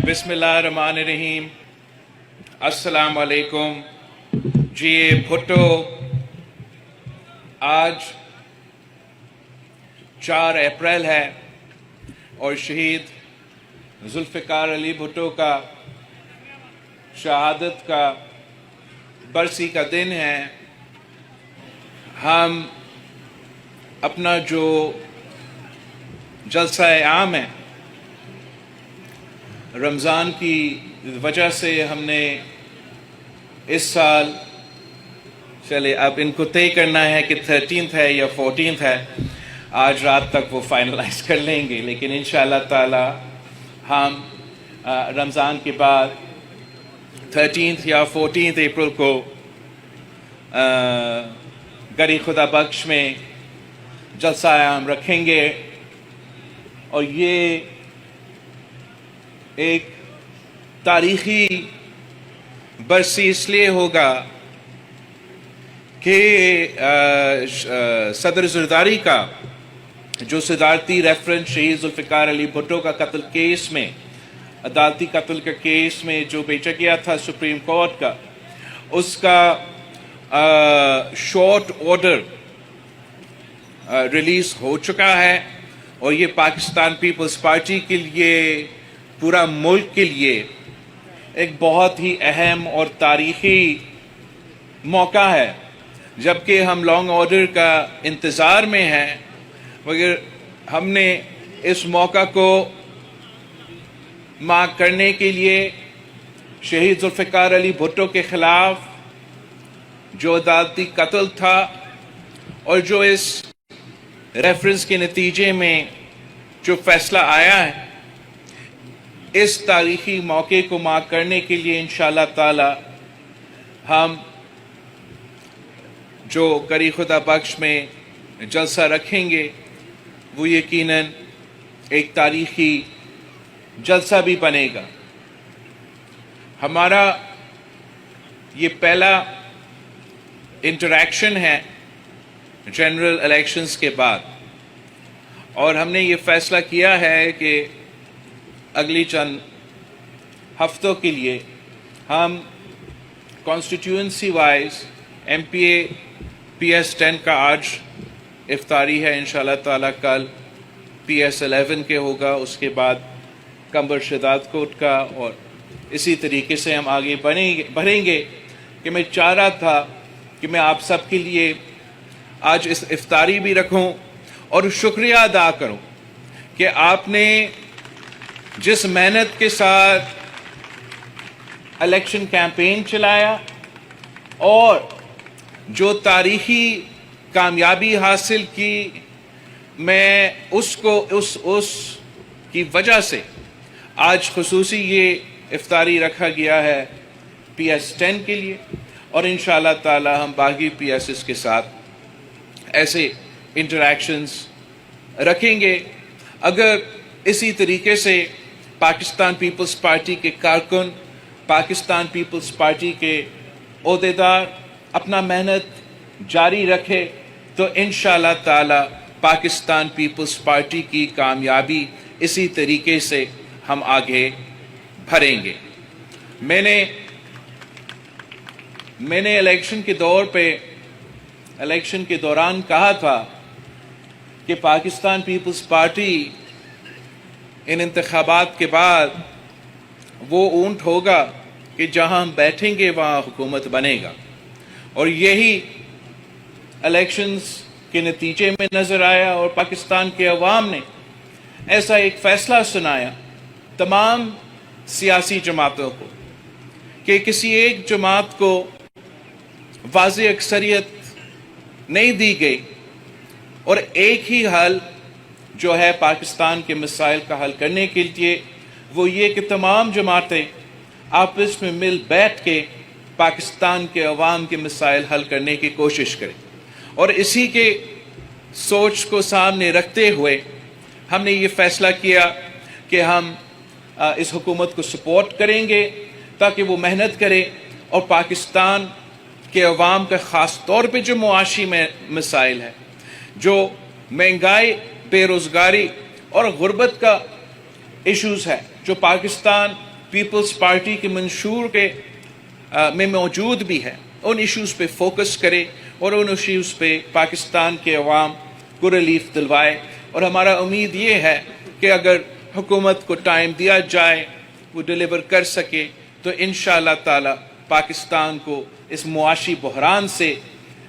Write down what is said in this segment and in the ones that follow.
बिस्मिल्लाहिर्रहमानिर्रहीम। अस्सलाम वालेकुम। जी भुट्टो, आज 4 अप्रैल है और शहीद जुल्फ़िकार अली भुट्टो का शहादत का बरसी का दिन है। हम अपना जो जलसा आम है, रमज़ान की वजह से हमने इस साल, चले अब इनको तय करना है कि 13th है या 14th है, आज रात तक वो फाइनलाइज कर लेंगे, लेकिन इंशाअल्लाह ताला हम रमज़ान के बाद 13th या 14th अप्रैल को गरी खुदा बख्श में जलसा आम रखेंगे। और ये एक तारीख़ी बरसी इसलिए होगा कि सदर ज़रदारी का जो सदारती रेफरेंस शहीद जुल्फ़िकार अली भुट्टो का कत्ल केस में, अदालती कत्ल के केस में जो भेजा गया था सुप्रीम कोर्ट का, उसका शॉर्ट ऑर्डर रिलीज़ हो चुका है। और ये पाकिस्तान पीपल्स पार्टी के लिए, पूरा मुल्क के लिए एक बहुत ही अहम और तारीख़ी मौका है। जबकि हम लॉन्ग ऑर्डर का इंतज़ार में हैं, मगर हमने इस मौका को मार्क करने के लिए शहीद जुल्फ़िकार अली भुट्टो के ख़िलाफ़ जो अदालती कत्ल था और जो इस रेफरेंस के नतीजे में जो फैसला आया है, इस तारीख़ी मौके को मार्क करने के लिए इंशाअल्लाह ताला हम जो करी खुदा बख्श में जलसा रखेंगे वो यकीनन एक तारीख़ी जलसा भी बनेगा। हमारा ये पहला इंटरेक्शन है जनरल इलेक्शंस के बाद, और हमने ये फ़ैसला किया है कि अगली चंद हफ्तों के लिए हम कॉन्स्टिट्यूंसी वाइज MPA PS10 का आज इफ्तारी है, इंशाअल्लाह ताला कल PS11 के होगा, उसके बाद कंबर शदात कोट का, और इसी तरीके से हम आगे बढ़ेंगे। कि मैं चाह रहा था कि मैं आप सब के लिए आज इस इफ्तारी भी रखूं और शुक्रिया अदा करूं कि आपने जिस मेहनत के साथ इलेक्शन कैंपेन चलाया और जो तारीख़ी कामयाबी हासिल की, मैं उसको उस की वजह से आज खुसूसी ये इफ्तारी रखा गया है PS10 के लिए, और इंशाअल्लाह ताला हम बाकी PSs के साथ ऐसे इंटरैक्शंस रखेंगे। अगर इसी तरीके से पाकिस्तान पीपल्स पार्टी के कारकुन, पाकिस्तान पीपल्स पार्टी के ओहदेदार अपना मेहनत जारी रखे तो इंशाअल्लाह ताला पाकिस्तान पीपल्स पार्टी की कामयाबी इसी तरीके से हम आगे बढ़ेंगे। मैंने इलेक्शन के दौरान कहा था कि पाकिस्तान पीपल्स पार्टी इन इंतखाबात के बाद वो ऊंट होगा कि जहां हम बैठेंगे वहां हुकूमत बनेगा, और यही इलेक्शंस के नतीजे में नज़र आया। और पाकिस्तान के अवाम ने ऐसा एक फ़ैसला सुनाया तमाम सियासी जमातों को कि किसी एक जमात को वाज़ेह अक्सरियत नहीं दी गई, और एक ही हल जो है पाकिस्तान के मसाइल का हल करने के लिए वो ये कि तमाम जमातें आपस में मिल बैठ के पाकिस्तान के अवाम के मसाइल हल करने की कोशिश करें। और इसी के सोच को सामने रखते हुए हमने ये फ़ैसला किया कि हम इस हुकूमत को सपोर्ट करेंगे ताकि वो मेहनत करे और पाकिस्तान के अवाम का ख़ास तौर पे जो मुआशी में मसाइल है, जो महंगाई, बेरोज़गारी और गुर्बत का इश्यूज़ है, जो पाकिस्तान پیپلز پارٹی کے منشور میں موجود بھی ہے ان ایشوز پہ فوکس کرے اور ان ایشوز پہ پاکستان کے عوام کو ریلیف دلوائے. اور ہمارا امید یہ ہے کہ اگر حکومت کو ٹائم دیا جائے وہ ڈیلیور کر سکے تو انشاءاللہ تعالی پاکستان کو اس معاشی بحران سے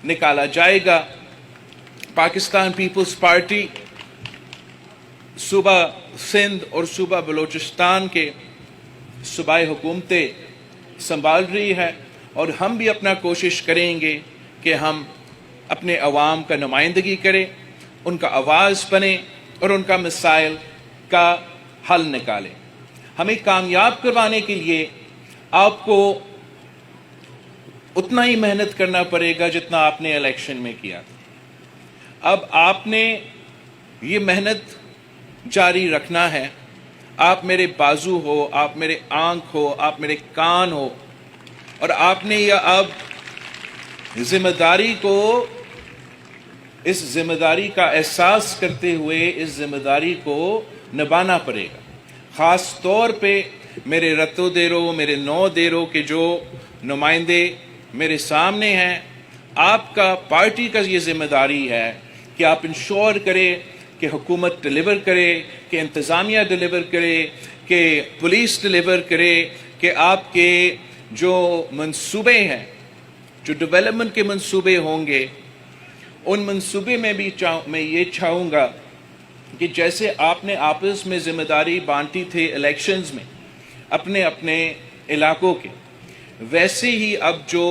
نکالا جائے گا. پاکستان پیپلز پارٹی صوبہ سندھ اور صوبہ بلوچستان کے صوبائی حکومتیں سنبھال رہی ہے اور ہم بھی اپنا کوشش کریں گے کہ ہم اپنے عوام کا نمائندگی کریں، ان کا آواز بنیں اور ان کا مسائل کا حل نکالیں. ہمیں کامیاب کروانے کے لیے آپ کو اتنا ہی محنت کرنا پڑے گا جتنا آپ نے الیکشن میں کیا تھا. اب آپ نے یہ محنت جاری رکھنا ہے. آپ میرے بازو ہو، آپ میرے آنکھ ہو، آپ میرے کان ہو، اور آپ نے یہ اب ذمہ داری کو، اس ذمہ داری کا احساس کرتے ہوئے اس ذمہ داری کو نبھانا پڑے گا. خاص طور پہ میرے رتو دیرو، میرے نو دیرو کے جو نمائندے میرے سامنے ہیں، آپ کا پارٹی کا یہ ذمہ داری ہے کہ آپ انشور کرے کہ حکومت ڈیلیور کرے، کہ انتظامیہ ڈیلیور کرے، کہ پولیس ڈیلیور کرے، کہ آپ کے جو منصوبے ہیں، جو ڈیولپمنٹ کے منصوبے ہوں گے، ان منصوبے میں بھی میں یہ چاہوں گا کہ جیسے آپ نے آپس میں ذمہ داری بانٹی تھے الیکشنز میں اپنے اپنے علاقوں کے، ویسے ہی اب جو